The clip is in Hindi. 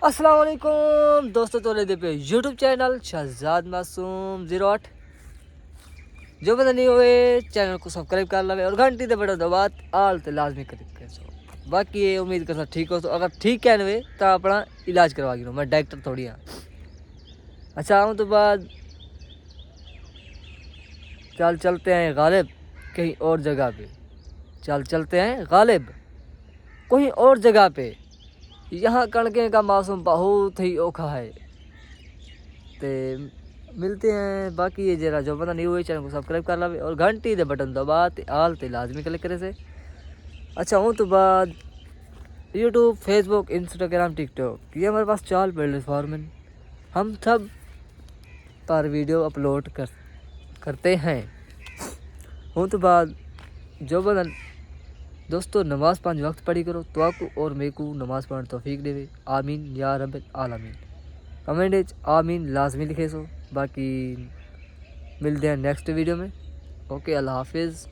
अस्सलाम वालेकुम दोस्तों, तो ले पे यूट्यूब चैनल शहजाद मासूम 08 जो बंदा नहीं हुए चैनल को सब्सक्राइब कर लवे और घंटी दे बटन दबा आल ते लाजमी कर सो। बाकी ये उम्मीद करता ठीक हो, तो अगर ठीक है वे तो अपना इलाज करवा गिनो, मैं डॉक्टर थोड़ी हाँ। अच्छा आऊँ तो बाद चलते हैं गालिब कहीं और जगह पे, चलते हैं गालिब कहीं और जगह पे। यहाँ कणके का मौसम बहुत ही औखा है। ते मिलते हैं। बाकी ये जरा जो बंदा नहीं हुए चैनल को सब्सक्राइब कर लावे और घंटी दे बटन दबा आल ते लाजमी क्लिक करे से। अच्छा हूँ तो बाद यूट्यूब, फेसबुक, इंस्टाग्राम, टिकटॉक ये हमारे पास 4 प्लेटफॉर्म हैं। हम सब पर वीडियो अपलोड करते हैं। हूँ तो बाद जो बंदा दोस्तों नमाज़ 5 वक्त पढ़ी करो तो आपको और मेरे को नमाज़ पढ़ने तौफीक देवे। आमीन या रब्बिल आलमीन। कमेंट आमीन लाजमी लिखे सो। बाकी मिलते हैं नेक्स्ट वीडियो में। ओके, अल्लाह हाफिज़।